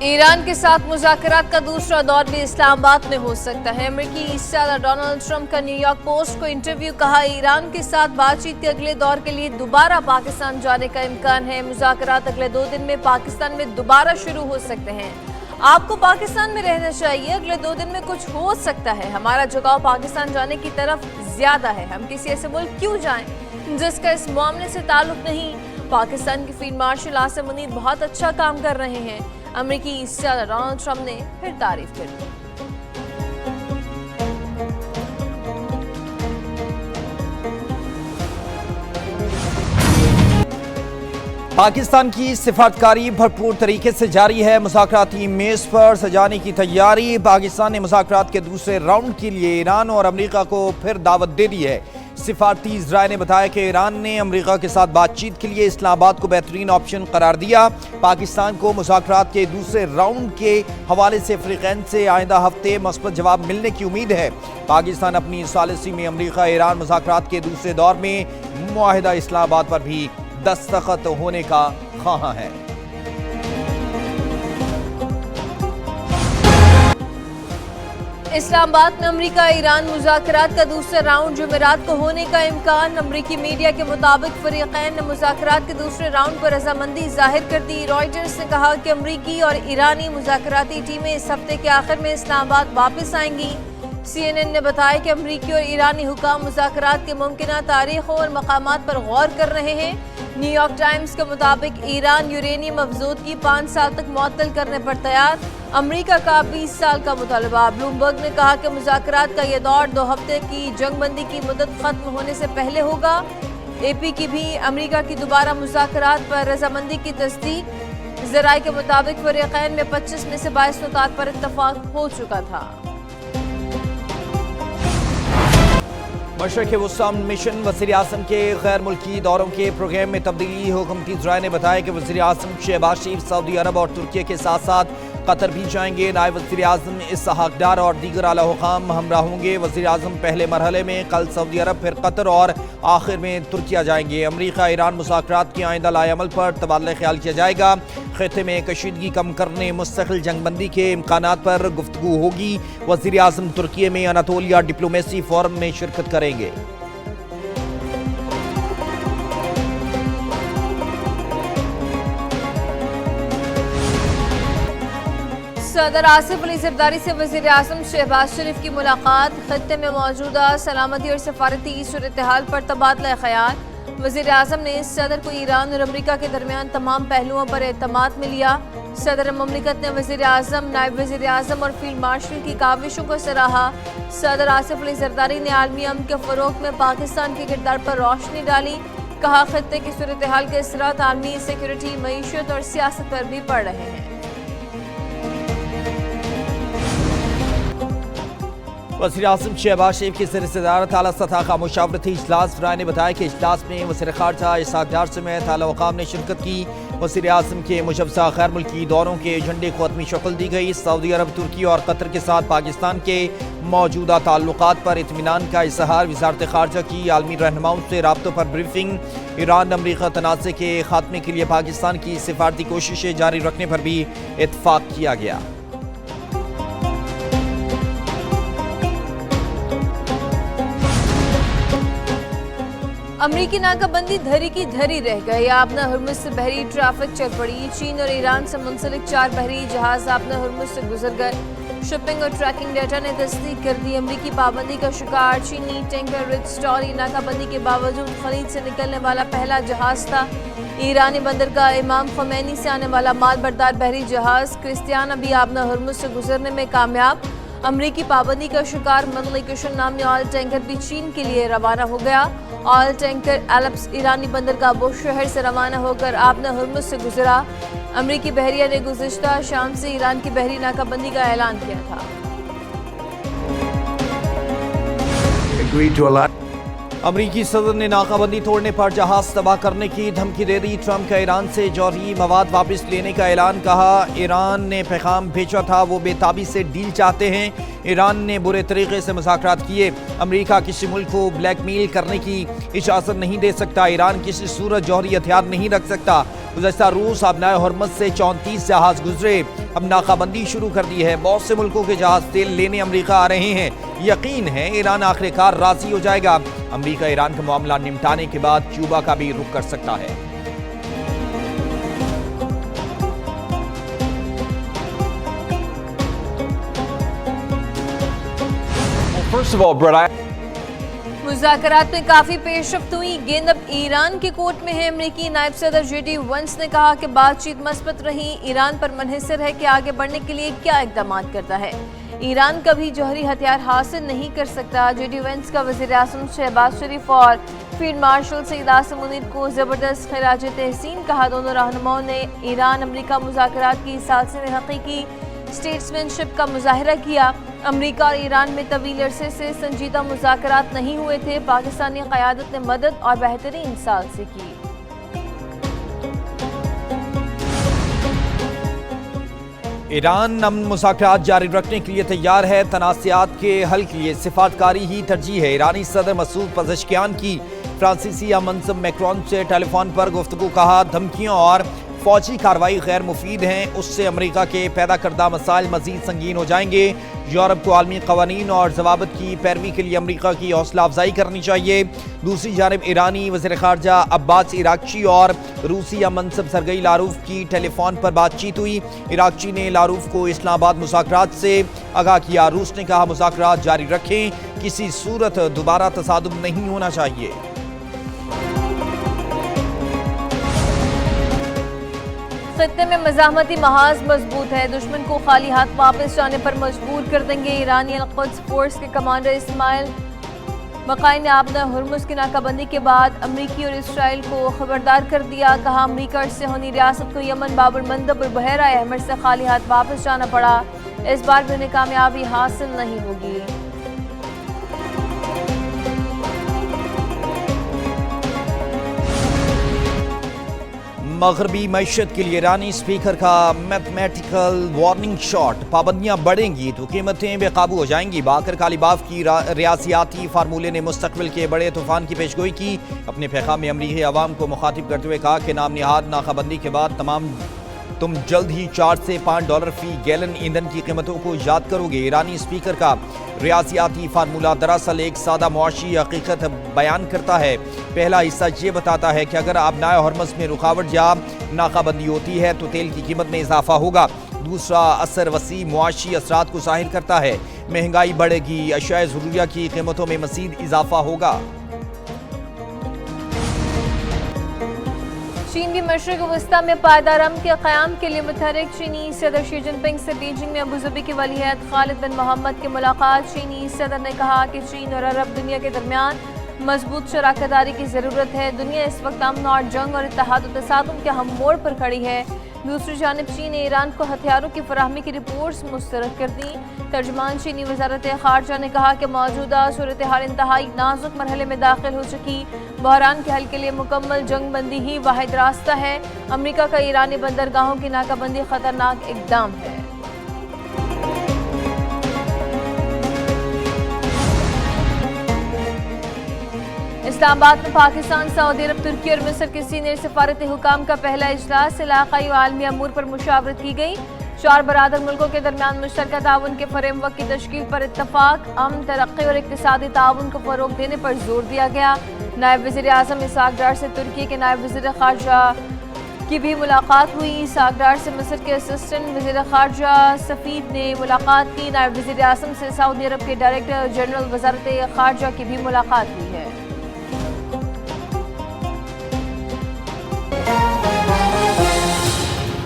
ایران کے ساتھ مذاکرات کا دوسرا دور بھی اسلام آباد میں ہو سکتا ہے۔ امریکی صدر ڈونلڈ ٹرمپ کا نیو یارک پوسٹ کو انٹرویو، کہا ایران کے ساتھ بات چیت کے اگلے دور کے لیے دوبارہ پاکستان جانے کا امکان ہے۔ مذاکرات اگلے 2 دن میں پاکستان میں دوبارہ شروع ہو سکتے ہیں۔ آپ کو پاکستان میں رہنا چاہیے، اگلے 2 دن میں کچھ ہو سکتا ہے۔ ہمارا جھکاؤ پاکستان جانے کی طرف زیادہ ہے۔ ہم کسی ایسے ملک کیوں جائیں جس کا اس معاملے سے تعلق نہیں؟ پاکستان کے فیلڈ مارشل عاصم منیر بہت اچھا کام کر رہے ہیں۔ امریکی صدر ڈونلڈ ٹرمپ نے پھر تعریف کر دی۔ پاکستان کی سفارتکاری بھرپور طریقے سے جاری ہے۔ مذاکراتی میز پر سجانے کی تیاری۔ پاکستان نے مذاکرات کے دوسرے راؤنڈ کے لیے ایران اور امریکہ کو پھر دعوت دے دی ہے۔ سفارتی ذرائع نے بتایا کہ ایران نے امریکہ کے ساتھ بات چیت کے لیے اسلام آباد کو بہترین آپشن قرار دیا۔ پاکستان کو مذاکرات کے دوسرے راؤنڈ کے حوالے سے فریقین سے آئندہ ہفتے مثبت جواب ملنے کی امید ہے۔ پاکستان اپنی ثالثی میں امریکہ ایران مذاکرات کے دوسرے دور میں معاہدہ اسلام آباد پر بھی دستخط ہونے کا خواہاں ہے۔ اسلام آباد میں امریکہ ایران مذاکرات کا دوسرا راؤنڈ جمعرات کو ہونے کا امکان۔ امریکی میڈیا کے مطابق فریقین نے مذاکرات کے دوسرے راؤنڈ پر رضامندی ظاہر کر دی۔ رائٹرز نے کہا کہ امریکی اور ایرانی مذاکراتی ٹیمیں اس ہفتے کے آخر میں اسلام آباد واپس آئیں گی۔ CNN نے بتایا کہ امریکی اور ایرانی حکام مذاکرات کے ممکنہ تاریخوں اور مقامات پر غور کر رہے ہیں۔ نیو یارک ٹائمز کے مطابق ایران یورینیم افزودگی 5 سال تک معطل کرنے پر تیار، امریکہ کا 20 سال کا مطالبہ۔ بلومبرگ نے کہا کہ مذاکرات کا یہ دور 2 ہفتے کی جنگ بندی کی مدت ختم ہونے سے پہلے ہوگا۔ AP کی بھی امریکہ کی دوبارہ مذاکرات پر رضامندی کی تصدیق۔ ذرائع کے مطابق فریقین میں 25 میں سے 22 نکات پر اتفاق ہو چکا تھا۔ مشرق وسطی مشن وزیر اعظم کے غیر ملکی دوروں کے پروگرام میں تبدیلی۔ حکومتی ذرائع نے بتایا کہ وزیر اعظم شہباز شریف سعودی عرب اور ترکی کے ساتھ ساتھ قطر بھی جائیں گے۔ نائب وزیر اعظم اسحاق ڈار اور دیگر اعلیٰ حکام ہمراہ ہوں گے۔ وزیر اعظم پہلے مرحلے میں کل سعودی عرب، پھر قطر اور آخر میں ترکیہ جائیں گے۔ امریکہ ایران مذاکرات کے آئندہ لائے عمل پر تبادلہ خیال کیا جائے گا۔ خطے میں کشیدگی کم کرنے، مستقل جنگ بندی کے امکانات پر گفتگو ہوگی۔ وزیر اعظم ترکی میں اناطولیہ ڈپلومیسی فورم میں شرکت کریں گے۔ صدر آصف علی زرداری سے وزیر اعظم شہباز شریف کی ملاقات۔ خطے میں موجودہ سلامتی اور سفارتی صورتحال پر تبادلہ خیال۔ وزیر اعظم نے صدر کو ایران اور امریکہ کے درمیان تمام پہلوؤں پر اعتماد میں لیا۔ صدر مملکت نے وزیر اعظم، نائب وزیر اعظم اور فیلڈ مارشل کی کاوشوں کو سراہا۔ صدر آصف علی زرداری نے عالمی امن کے فروغ میں پاکستان کے کردار پر روشنی ڈالی۔ کہا خطے کی صورتحال کے اثرات عالمی سیکورٹی، معیشت اور سیاست پر بھی پڑ رہے ہیں۔ وزیر اعظم شہباز شریف کی زیر صدارت اعلیٰ سطح کا مشاورتی اجلاس۔ ذرائع نے بتایا کہ اجلاس میں وزیر خارجہ اسحاق ڈار سمیت اعلیٰ حکام نے شرکت کی۔ وزیر اعظم کے مجوزہ غیر ملکی دوروں کے ایجنڈے کو حتمی شکل دی گئی۔ سعودی عرب، ترکی اور قطر کے ساتھ پاکستان کے موجودہ تعلقات پر اطمینان کا اظہار۔ وزارت خارجہ کی عالمی رہنماؤں سے رابطوں پر بریفنگ۔ ایران امریکہ تنازع کے خاتمے کے لیے پاکستان کی سفارتی کوششیں جاری رکھنے پر بھی اتفاق کیا گیا۔ امریکی ناکہ بندی دھری کی دھری رہ گئی۔ آبنا ہرمز سے بحری ٹریفک چل پڑی۔ چین اور ایران سے منسلک 4 بحری جہاز آبنا ہرمز سے گزر گئے۔ شپنگ اور ٹریکنگ ڈیٹا نے تصدیق کر دی۔ امریکی پابندی کا شکار چینی ٹینکر رچ اسٹوری ناکہ بندی کے باوجود خلیج سے نکلنے والا پہلا جہاز تھا۔ ایرانی بندرگاہ امام خمینی سے آنے والا مال بردار بحری جہاز کرسٹیانا بھی آبنا ہرمز سے گزرنے میں کامیاب۔ امریکی پابندی کا شکار مدلکشن نامی آئل ٹینکر بھی چین کے لیے روانہ ہو گیا۔ آئل ٹینکر ایلپس ایرانی بندرگاہ بوش شہر سے روانہ ہو کر آبنا ہرمز سے گزرا۔ امریکی بحریہ نے گزشتہ شام سے ایران کی بحری ناکہ بندی کا اعلان کیا تھا۔ امریکی صدر نے ناکہ بندی توڑنے پر جہاز تباہ کرنے کی دھمکی دے دی۔ ٹرمپ کا ایران سے جوہری مواد واپس لینے کا اعلان۔ کہا ایران نے پیغام بھیجا تھا، وہ بے تابی سے ڈیل چاہتے ہیں۔ ایران نے برے طریقے سے مذاکرات کیے۔ امریکہ کسی ملک کو بلیک میل کرنے کی اجازت نہیں دے سکتا۔ ایران کسی صورت جوہری ہتھیار نہیں رکھ سکتا۔ گزشتہ روز ابنائے حرمت سے 34 جہاز گزرے. اب ناکابندی شروع کر دی ہے. بہت سے ملکوں کے جہاز تیل لینے امریکہ آ رہے ہیں. یقین ہے ایران آخر کار راضی ہو جائے گا. امریکہ ایران کا معاملہ نمٹانے کے بعد کیوبا کا بھی رخ کر سکتا ہے. First of all, Brett, مذاکرات میں کافی پیش رفت ہوئی. گیند اب ایران کے کورٹ میں ہے. امریکی نائب صدر جے ڈی وینس نے کہا کہ بات چیت مثبت رہی. ایران پر منحصر ہے کہ آگے بڑھنے کے لیے کیا اقدامات کرتا ہے. ایران کبھی جوہری ہتھیار حاصل نہیں کر سکتا. جے ڈی وینس کا وزیر اعظم شہباز شریف اور فیلڈ مارشل سعید عاصم منیر کو زبردست خراج تحسین کہا. دونوں رہنماؤں نے ایران امریکہ مذاکرات کی سالسی میں حقیقی اسٹیٹسمین شپ کا مظاہرہ کیا. امریکہ اور ایران میں طویل عرصے سے سنجیدہ مذاکرات نہیں ہوئے تھے. پاکستانی قیادت نے مدد اور بہترین ثالثی کی. ایران امن مذاکرات جاری رکھنے کے لیے تیار ہے. تنازعات کے حل کے لیے سفارتکاری ہی ترجیح ہے. ایرانی صدر مسعود پزشکیان کی فرانسیسی منصب میکرون سے ٹیلی فون پر گفتگو. کہا دھمکیوں اور فوجی کارروائی غیر مفید ہیں. اس سے امریکہ کے پیدا کردہ مسائل مزید سنگین ہو جائیں گے. یورپ کو عالمی قوانین اور ضوابط کی پیروی کے لیے امریکہ کی حوصلہ افزائی کرنی چاہیے. دوسری جانب ایرانی وزیر خارجہ عباس عراقچی اور روسی منصب سرگئی لاروف کی ٹیلی فون پر بات چیت ہوئی. عراقچی نے لاروف کو اسلام آباد مذاکرات سے آگاہ کیا. روس نے کہا مذاکرات جاری رکھیں. کسی صورت دوبارہ تصادم نہیں ہونا چاہیے. خطے میں مزاحمتی محاذ مضبوط ہے. دشمن کو خالی ہاتھ واپس جانے پر مجبور کر دیں گے. ایرانی القدس فورس کے کمانڈر اسماعیل بقائی نے آبنہ ہرمز کی ناکہ بندی کے بعد امریکی اور اسرائیل کو خبردار کر دیا. کہا امریکہ سے ہونی ریاست کو یمن باب المندب اور بحیرہ احمر سے خالی ہاتھ واپس جانا پڑا. اس بار بھی انہیں کامیابی حاصل نہیں ہوگی. مغربی معیشت کے لیے ایرانی اسپیکر کا میتھمیٹیکل وارننگ شاٹ. پابندیاں بڑھیں گی تو قیمتیں بے قابو ہو جائیں گی. باقر کالیباف کی ریاضیاتی فارمولے نے مستقبل کے بڑے طوفان کی پیشگوئی کی. اپنے پیغام میں امریکی عوام کو مخاطب کرتے ہوئے کہا کہ نام نہاد ناکہ بندی کے بعد تم جلد ہی $4 سے $5 فی گیلن ایندھن کی قیمتوں کو یاد کرو گے. ایرانی اسپیکر کا ریاضیاتی فارمولہ دراصل ایک سادہ معاشی حقیقت بیان کرتا ہے. پہلا حصہ یہ بتاتا ہے کہ اگر ابنائے حرمز میں رکاوٹ یا ناکہ بندی ہوتی ہے تو تیل کی قیمت میں اضافہ ہوگا. دوسرا اثر وسیع معاشی اثرات کو ظاہر کرتا ہے. مہنگائی بڑھے گی. اشیاء ضروریہ کی قیمتوں میں مزید اضافہ ہوگا. چین کی مشرق وسطی میں پائیدار امن کے قیام کے لیے متحرک. چینی صدر شی جن پنگ سے بیجنگ میں ابوظبی کے ولی عہد خالد بن محمد کی ملاقات. چینی صدر نے کہا کہ چین اور عرب دنیا کے درمیان مضبوط شراکت داری کی ضرورت ہے. دنیا اس وقت امن اور جنگ اور اتحاد و تصادم کے ہم موڑ پر کھڑی ہے. دوسری جانب چین نے ایران کو ہتھیاروں کی فراہمی کی رپورٹس مسترد کر دیں. ترجمان چینی وزارت خارجہ نے کہا کہ موجودہ صورتحال انتہائی نازک مرحلے میں داخل ہو چکی. بحران کے حل کے لیے مکمل جنگ بندی ہی واحد راستہ ہے. امریکہ کا ایرانی بندرگاہوں کی ناکہ بندی خطرناک اقدام ہے. اسلام آباد میں پاکستان، سعودی عرب، ترکی اور مصر کے سینئر سفارتی حکام کا پہلا اجلاس. علاقائی و عالمی امور پر مشاورت کی گئی. 4 برادر ملکوں کے درمیان مشترکہ تعاون کے فریم ورک کی تشکیل پر اتفاق. امن، ترقی اور اقتصادی تعاون کو فروغ دینے پر زور دیا گیا. نائب وزیر اعظم اسحاق ڈار سے ترکی کے نائب وزیر خارجہ کی بھی ملاقات ہوئی. اسحاق ڈار سے مصر کے اسسٹنٹ وزیر خارجہ سفید نے ملاقات کی. نائب وزیر اعظم سے سعودی عرب کے ڈائریکٹر جنرل وزارت خارجہ کی بھی ملاقات ہوئی ہے.